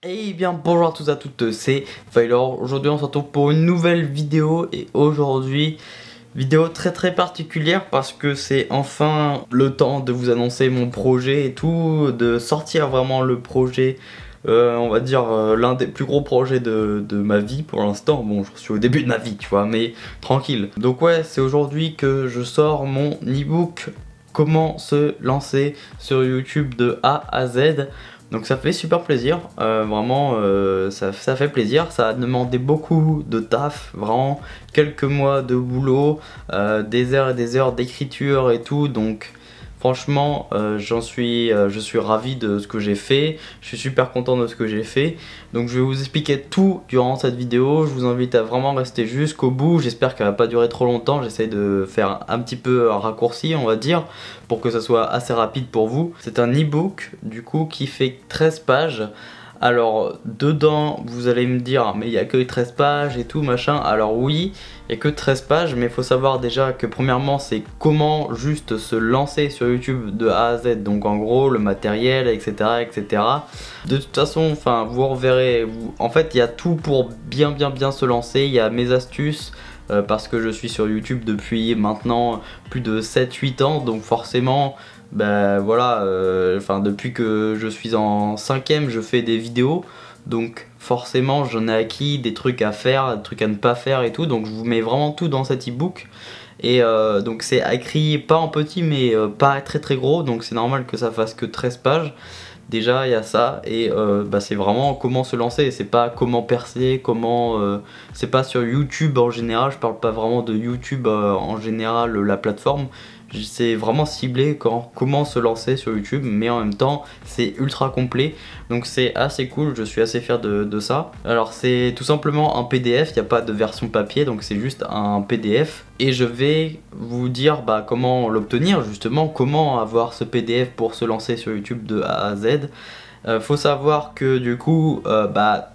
Et bien bonjour à tous et à toutes, c'est Failor. Aujourd'hui on se retrouve pour une nouvelle vidéo. Et aujourd'hui, vidéo très particulière parce que c'est enfin le temps de vous annoncer mon projet et tout, de sortir vraiment le projet, on va dire l'un des plus gros projets de ma vie pour l'instant. Bon, je suis au début de ma vie, tu vois, mais tranquille. Donc ouais, c'est aujourd'hui que je sors mon e-book Comment se lancer sur YouTube de A à Z. Donc ça fait super plaisir, vraiment ça fait plaisir, ça a demandé beaucoup de taf, vraiment quelques mois de boulot, des heures et des heures d'écriture et tout, donc franchement je suis ravi de ce que j'ai fait, je suis super content de ce que j'ai fait. Donc je vais vous expliquer tout durant cette vidéo, je vous invite à vraiment rester jusqu'au bout, j'espère qu'elle va pas durer trop longtemps, j'essaie de faire un petit peu un raccourci on va dire, pour que ça soit assez rapide pour vous. C'est un e-book du coup qui fait 13 pages. Alors dedans vous allez me dire mais il n'y a que 13 pages et tout machin. Alors oui, il n'y a que 13 pages, mais il faut savoir déjà que premièrement c'est comment juste se lancer sur YouTube de A à Z. Donc en gros le matériel, etc. etc. De toute façon, enfin vous reverrez, en fait il y a tout pour bien se lancer. Il y a mes astuces, parce que je suis sur YouTube depuis maintenant plus de 7-8 ans, donc forcément bah voilà, depuis que je suis en 5ème je fais des vidéos, donc forcément j'en ai acquis des trucs à faire, des trucs à ne pas faire et tout, donc je vous mets vraiment tout dans cet e-book. Et donc c'est écrit pas en petit mais pas très gros, donc c'est normal que ça fasse que 13 pages. Déjà il y a ça, et c'est vraiment comment se lancer, c'est pas comment percer, comment c'est pas sur YouTube en général, je parle pas vraiment de YouTube en général, la plateforme. C'est vraiment ciblé comment se lancer sur YouTube, mais en même temps c'est ultra complet, donc c'est assez cool, je suis assez fier de ça. Alors c'est tout simplement un PDF, il n'y a pas de version papier, donc c'est juste un PDF. Et je vais vous dire comment l'obtenir, justement, comment avoir ce PDF pour se lancer sur YouTube de A à Z. Faut savoir que du coup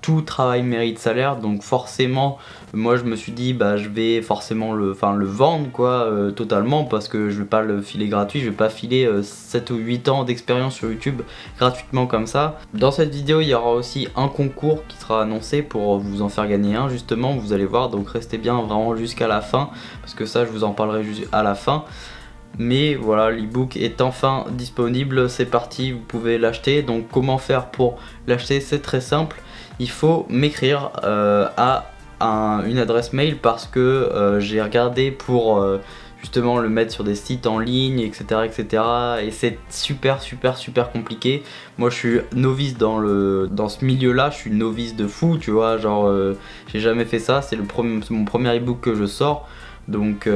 tout travail mérite salaire, donc forcément moi je me suis dit je vais forcément le vendre quoi, totalement, parce que je vais pas le filer gratuit, je vais pas filer 7 ou 8 ans d'expérience sur YouTube gratuitement comme ça. Dans cette vidéo il y aura aussi un concours qui sera annoncé pour vous en faire gagner un, justement, vous allez voir, donc restez bien vraiment jusqu'à la fin parce que ça je vous en parlerai juste à la fin. Mais voilà, l'e-book est enfin disponible, c'est parti, vous pouvez l'acheter. Donc comment faire pour l'acheter? C'est très simple, il faut m'écrire à une adresse mail, parce que j'ai regardé pour justement le mettre sur des sites en ligne, etc. et c'est super compliqué. Moi je suis novice dans ce milieu là, je suis novice de fou, tu vois, genre j'ai jamais fait ça, c'est mon premier e-book que je sors. Donc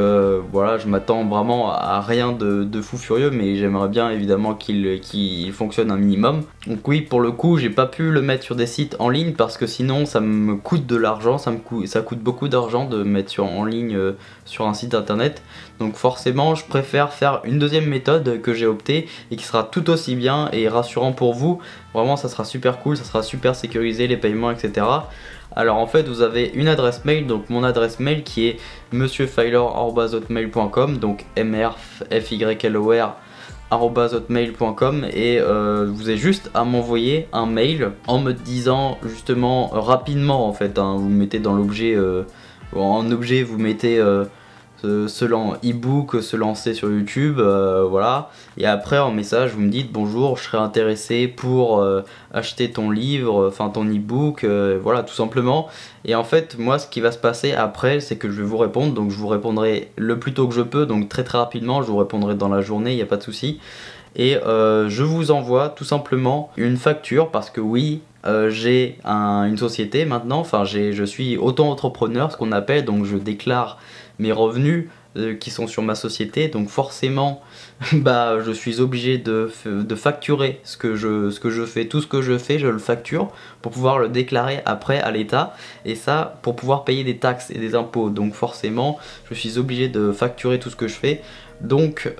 voilà, je m'attends vraiment à rien de fou furieux, mais j'aimerais bien évidemment qu'il fonctionne un minimum. Donc oui, pour le coup j'ai pas pu le mettre sur des sites en ligne parce que sinon ça me coûte de l'argent, ça coûte beaucoup d'argent de mettre en ligne sur un site internet. Donc forcément je préfère faire une deuxième méthode que j'ai optée et qui sera tout aussi bien et rassurant pour vous. Vraiment ça sera super cool, ça sera super sécurisé, les paiements, etc. Alors en fait vous avez une adresse mail, donc mon adresse mail qui est monsieurfailor@hotmail.com, donc mrfylor@hotmail.com, et vous avez juste à m'envoyer un mail en me disant justement rapidement en fait, hein, vous mettez dans l'objet, en objet vous mettez e-book, se lancer sur YouTube, voilà. Et après en message vous me dites bonjour, je serais intéressé pour acheter ton livre, enfin ton e-book, voilà, tout simplement. Et en fait moi ce qui va se passer après c'est que je vais vous répondre, donc je vous répondrai le plus tôt que je peux, donc très rapidement, je vous répondrai dans la journée, il n'y a pas de souci. Et je vous envoie tout simplement une facture, parce que oui, j'ai une société maintenant, enfin je suis auto-entrepreneur, ce qu'on appelle, donc je déclare mes revenus qui sont sur ma société, donc forcément je suis obligé de facturer ce que je fais, tout ce que je fais je le facture pour pouvoir le déclarer après à l'État, et ça pour pouvoir payer des taxes et des impôts, donc forcément je suis obligé de facturer tout ce que je fais. Donc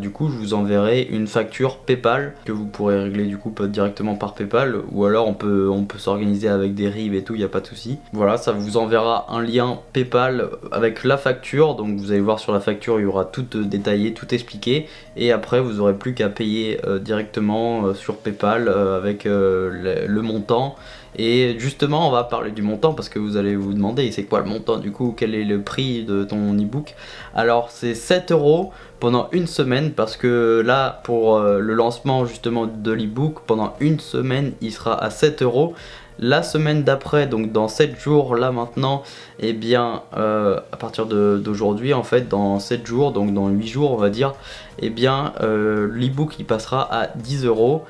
du coup je vous enverrai une facture PayPal que vous pourrez régler du coup directement par PayPal, ou alors on peut s'organiser avec des RIB et tout, il n'y a pas de souci. Voilà, ça vous enverra un lien PayPal avec la facture, donc vous allez voir sur la facture il y aura tout détaillé, tout expliqué, et après vous aurez plus qu'à payer directement sur PayPal avec le montant. Et justement on va parler du montant parce que vous allez vous demander c'est quoi le montant du coup, quel est le prix de ton ebook. Alors c'est 7 € pendant une semaine, parce que là pour le lancement justement de l'ebook, pendant une semaine il sera à 7 €. La semaine d'après, donc dans 7 jours là maintenant, et bien à partir d'aujourd'hui en fait, dans 7 jours, donc dans 8 jours on va dire, et bien l'ebook il passera à 10 €.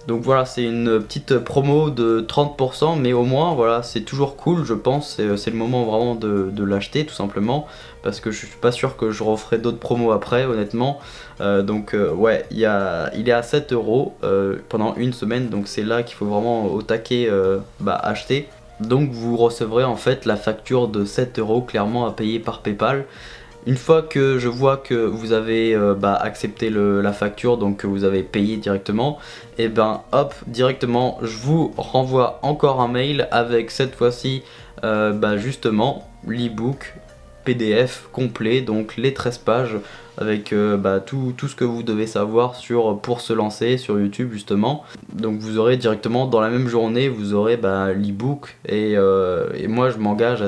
Donc voilà, c'est une petite promo de 30%, mais au moins voilà, c'est toujours cool, je pense, c'est le moment vraiment de l'acheter tout simplement, parce que je suis pas sûr que je referai d'autres promos après honnêtement. Ouais, il est à 7 € pendant une semaine, donc c'est là qu'il faut vraiment au taquet acheter. Donc vous recevrez en fait la facture de 7 € clairement à payer par PayPal. Une fois que je vois que vous avez accepté la facture, donc que vous avez payé directement, et ben hop, directement je vous renvoie encore un mail avec cette fois-ci justement l'ebook PDF complet, donc les 13 pages avec tout ce que vous devez savoir pour se lancer sur YouTube justement. Donc vous aurez directement dans la même journée, vous aurez l'ebook, et moi je m'engage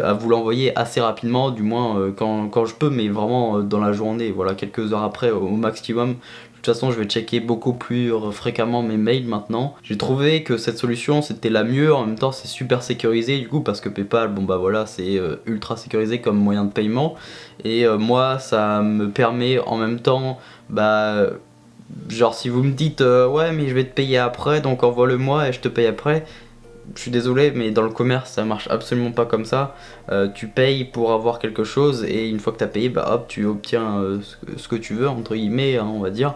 à vous l'envoyer assez rapidement, du moins quand je peux, mais vraiment dans la journée, voilà, quelques heures après au maximum. De toute façon je vais checker beaucoup plus fréquemment mes mails maintenant. J'ai trouvé que cette solution c'était la mieux, en même temps c'est super sécurisé du coup, parce que PayPal, bon voilà, c'est ultra sécurisé comme moyen de paiement, et moi ça me permet en même temps genre si vous me dites ouais mais je vais te payer après donc envoie-le-moi et je te paye après, je suis désolé mais dans le commerce ça marche absolument pas comme ça. Tu payes pour avoir quelque chose, et une fois que tu as payé, hop, tu obtiens ce que tu veux entre guillemets, hein, on va dire.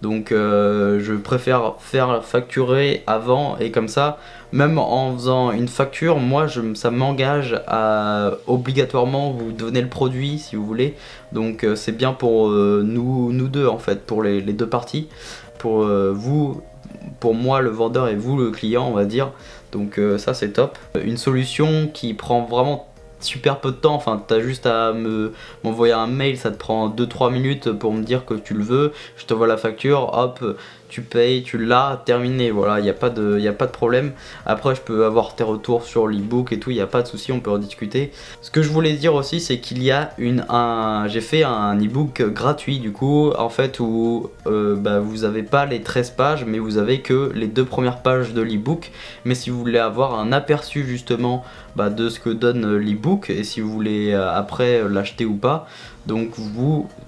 Donc je préfère faire facturer avant, et comme ça, même en faisant une facture, moi ça m'engage à obligatoirement vous donner le produit si vous voulez. Donc c'est bien pour nous deux en fait, pour les deux parties, pour vous, pour moi le vendeur et vous le client on va dire. Donc ça c'est top. Une solution qui prend vraiment super peu de temps, enfin t'as juste à m'envoyer un mail, ça te prend 2-3 minutes pour me dire que tu le veux, je te vois la facture, hop, tu payes, tu l'as, terminé, voilà, il n'y a pas de problème. Après je peux avoir tes retours sur l'ebook et tout, il n'y a pas de souci, on peut en discuter. Ce que je voulais dire aussi c'est qu'il y a j'ai fait un ebook gratuit du coup, en fait, où vous avez pas les 13 pages, mais vous avez que les 2 premières pages de l'ebook. Mais si vous voulez avoir un aperçu justement de ce que donne l'ebook, et si vous voulez après l'acheter ou pas, donc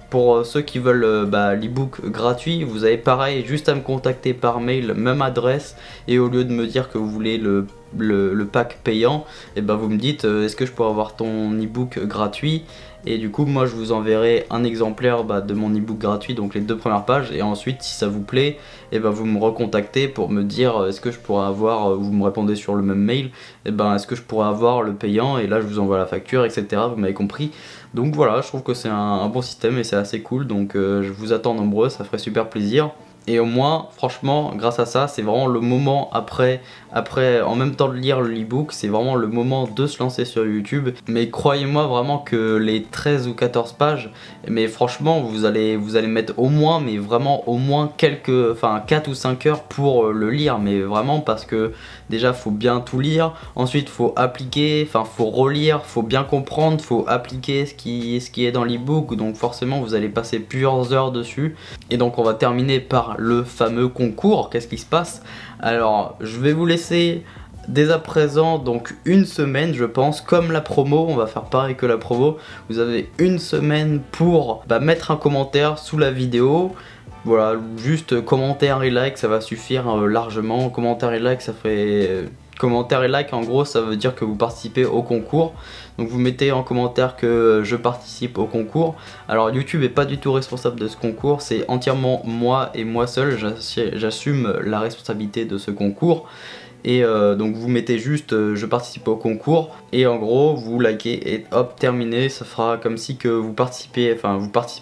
pour ceux qui veulent l'ebook gratuit, vous avez pareil, juste à me contacter par mail, même adresse, et au lieu de me dire que vous voulez le pack payant, et vous me dites est-ce que je pourrais avoir ton ebook gratuit, et du coup moi je vous enverrai un exemplaire de mon ebook gratuit, donc les 2 premières pages, et ensuite si ça vous plaît, et vous me recontactez pour me dire est-ce que je pourrais avoir, vous me répondez sur le même mail, est-ce que je pourrais avoir le payant, et là je vous envoie la facture, etc. Vous m'avez compris. Donc voilà, je trouve que c'est un bon système et c'est assez cool, donc je vous attends nombreux, ça ferait super plaisir. Et au moins, franchement, grâce à ça, c'est vraiment le moment après, en même temps de lire l'ebook, c'est vraiment le moment de se lancer sur YouTube. Mais croyez-moi vraiment que les 13 ou 14 pages, mais franchement, vous allez mettre au moins, mais vraiment au moins 4 ou 5 heures pour le lire, mais vraiment, parce que déjà, faut bien tout lire, ensuite, faut appliquer, faut relire, faut bien comprendre, faut appliquer ce qui est dans l'ebook, donc forcément, vous allez passer plusieurs heures dessus. Et donc, on va terminer par le fameux concours. Qu'est-ce qui se passe? Alors je vais vous laisser dès à présent donc une semaine, je pense, comme la promo, on va faire pareil que la promo. Vous avez une semaine pour mettre un commentaire sous la vidéo. Voilà, juste commentaire et like, ça va suffire largement. Commentaire et like, ça fait... Commentaire et like, en gros, ça veut dire que vous participez au concours. Donc vous mettez en commentaire que je participe au concours. Alors YouTube est pas du tout responsable de ce concours, c'est entièrement moi et moi seul. J'assume la responsabilité de ce concours. Et donc vous mettez juste je participe au concours et en gros vous likez et hop terminé, ça fera comme si que vous participez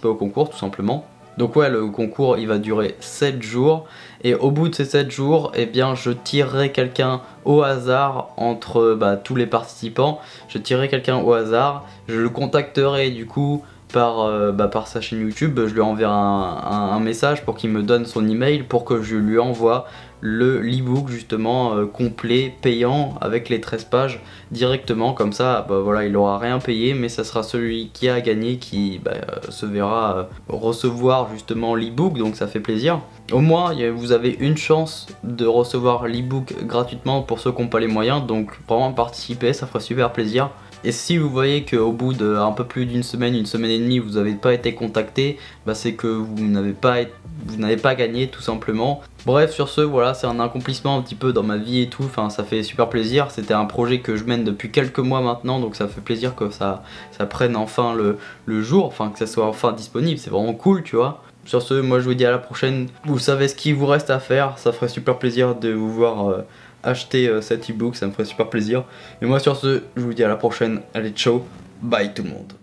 au concours tout simplement. Donc ouais, le concours il va durer 7 jours et au bout de ces 7 jours, eh bien je tirerai quelqu'un au hasard entre tous les participants. Je tirerai quelqu'un au hasard, je le contacterai du coup par sa chaîne YouTube, je lui enverrai un message pour qu'il me donne son email pour que je lui envoie l'ebook justement complet, payant avec les 13 pages directement, comme ça voilà, il aura rien payé mais ça sera celui qui a gagné qui se verra recevoir justement l'ebook, donc ça fait plaisir. Au moins vous avez une chance de recevoir l'ebook gratuitement pour ceux qui n'ont pas les moyens, donc vraiment participer, ça fera super plaisir. Et si vous voyez qu'au bout d'un peu plus d'une semaine, une semaine et demie, vous n'avez pas été contacté, c'est que vous n'avez pas gagné tout simplement. Bref, sur ce, voilà, c'est un accomplissement un petit peu dans ma vie et tout, enfin ça fait super plaisir. C'était un projet que je mène depuis quelques mois maintenant, donc ça fait plaisir que ça prenne enfin le jour, enfin que ça soit enfin disponible, c'est vraiment cool, tu vois. Sur ce, moi je vous dis à la prochaine. Vous savez ce qu'il vous reste à faire, ça ferait super plaisir de vous voir acheter cet ebook, ça me ferait super plaisir. Et moi sur ce, je vous dis à la prochaine. Allez, ciao, bye tout le monde.